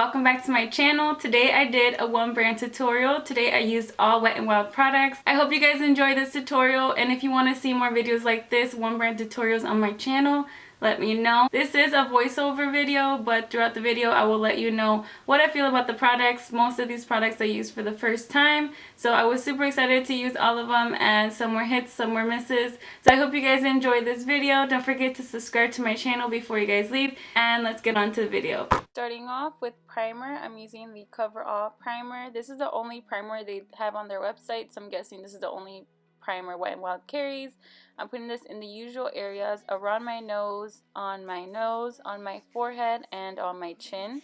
welcome back to my channel. Today I did a one brand tutorial. Today I used all Wet n Wild products. I hope you guys enjoy this tutorial, and if you want to see more videos like this, one brand tutorials on my channel, let me know. This is a voiceover video, but throughout the video I will let you know what I feel about the products. Most of these products I used for the first time, so I was super excited to use all of them, and some were hits, some were misses. So I hope you guys enjoyed this video. Don't forget to subscribe to my channel before you guys leave, and let's get on to the video. Starting off with primer, I'm using the Coverall primer. This is the only primer they have on their website, so I'm guessing this is the only primer Wet n Wild carries. I'm putting this in the usual areas around my nose, on my forehead, and on my chin.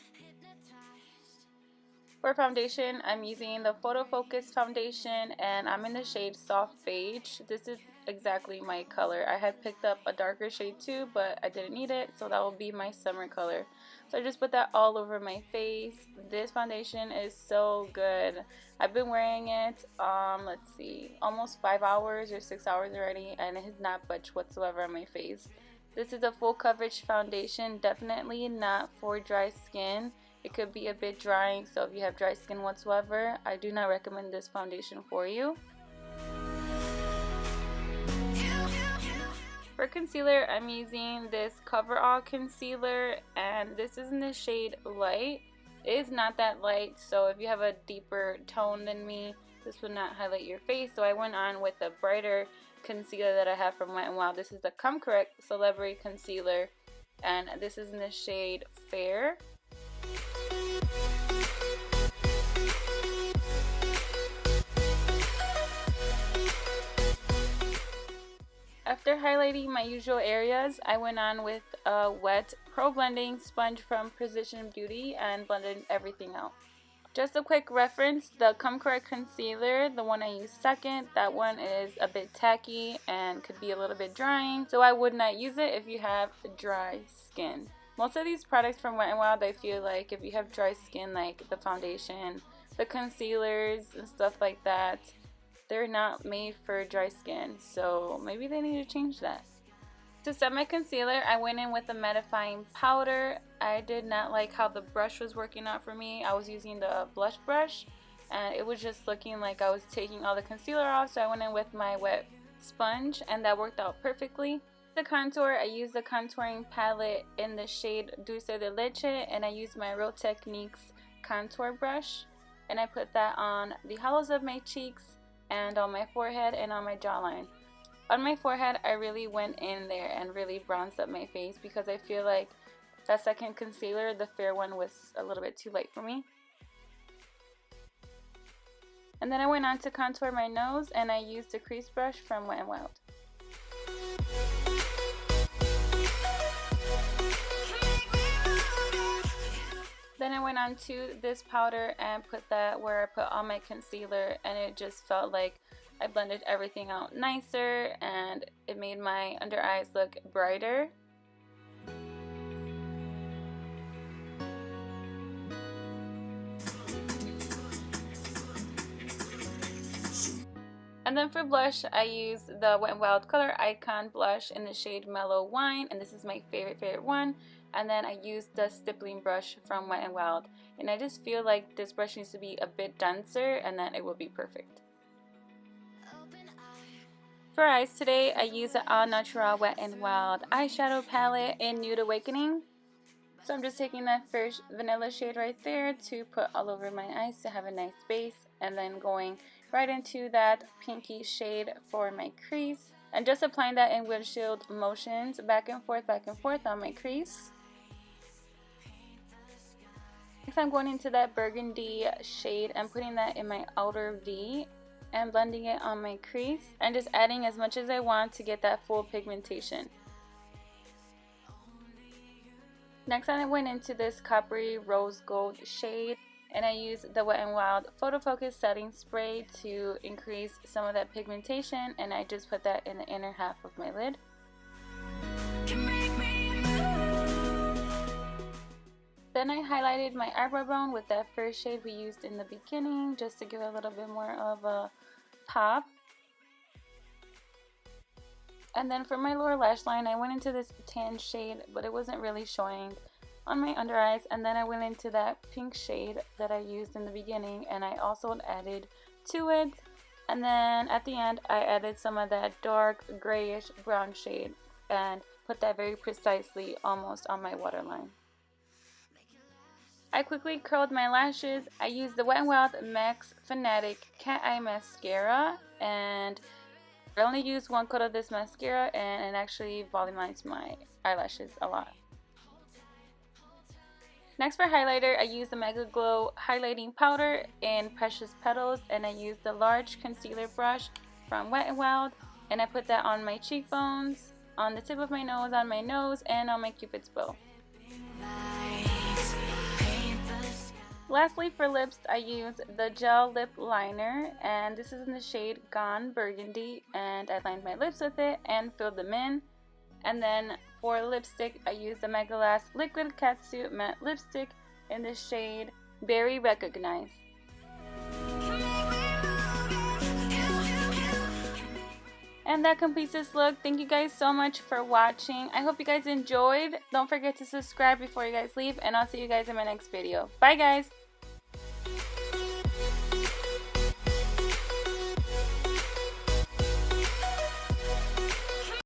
For foundation, I'm using the Photofocus foundation, and I'm in the shade Soft Beige. This is exactly my color. I had picked up a darker shade too, but I didn't need it, so that will be my summer color. So I just put that all over my face. This foundation is so good. I've been wearing it, let's see, almost 5 hours or 6 hours already, and it has not budged whatsoever on my face. This is a full coverage foundation, definitely not for dry skin. It could be a bit drying, so if you have dry skin whatsoever, I do not recommend this foundation for you. For concealer, I'm using this Coverall concealer, and this is in the shade Light. It is not that light, so if you have a deeper tone than me, this would not highlight your face. So I went on with a brighter concealer that I have from Wet n Wild. This is the Come Correct Celebrity Concealer, and this is in the shade Fair. After highlighting my usual areas, I went on with a wet pro blending sponge from Precision Beauty and blended everything out. Just a quick reference, the Come Correct concealer, the one I used second, that one is a bit tacky and could be a little bit drying, so I would not use it if you have dry skin. Most of these products from Wet n Wild, I feel like if you have dry skin, like the foundation, the concealers and stuff like that, they're not made for dry skin, so maybe they need to change that. To set my concealer, I went in with a mattifying powder. I did not like how the brush was working out for me. I was using the blush brush, and it was just looking like I was taking all the concealer off, so I went in with my wet sponge, and that worked out perfectly. The contour, I used the contouring palette in the shade Dulce de Leche, and I used my Real Techniques contour brush, and I put that on the hollows of my cheeks, and on my forehead, and on my jawline. On my forehead, I really went in there and really bronzed up my face because I feel like that second concealer, the fair one, was a little bit too light for me. And then I went on to contour my nose, and I used the crease brush from Wet n Wild. Then I went on to this powder and put that where I put all my concealer, and it just felt like I blended everything out nicer, and it made my under eyes look brighter. And then for blush, I used the Wet n Wild Color Icon blush in the shade Mellow Wine, and this is my favorite one. And then I used the stippling brush from Wet n Wild, and I just feel like this brush needs to be a bit denser, and then it will be perfect. For eyes today, I used the All Natural Wet n Wild eyeshadow palette in Nude Awakening. So I'm just taking that first vanilla shade right there to put all over my eyes to have a nice base, and then going right into that pinky shade for my crease, and just applying that in windshield motions back and forth on my crease. Next, I'm going into that burgundy shade and putting that in my outer V and blending it on my crease, and just adding as much as I want to get that full pigmentation. Next, I went into this coppery rose gold shade, and I used the Wet n Wild Photofocus setting spray to increase some of that pigmentation, and I just put that in the inner half of my lid. Then I highlighted my eyebrow bone with that first shade we used in the beginning, just to give it a little bit more of a pop. And then for my lower lash line, I went into this tan shade, but it wasn't really showing. on my under eyes, and then I went into that pink shade that I used in the beginning and I also added to it, and then at the end I added some of that dark grayish brown shade and put that very precisely almost on my waterline. I quickly curled my lashes. I used the Wet n Wild Max Fanatic Cat Eye Mascara, and I only used one coat of this mascara and it actually volumized my eyelashes a lot. Next for highlighter, I used the Megaglow highlighting powder in Precious Petals, and I used the large concealer brush from Wet n Wild, and I put that on my cheekbones, on the tip of my nose, on my nose, and on my cupid's bow. Lastly, for lips, I used the gel lip liner, and this is in the shade Gone Burgundy, and I lined my lips with it and filled them in. And then for lipstick, I used the Megalast Liquid Catsuit Matte Lipstick in the shade Berry Recognize. And that completes this look. Thank you guys so much for watching. I hope you guys enjoyed. Don't forget to subscribe before you guys leave, and I'll see you guys in my next video. Bye guys!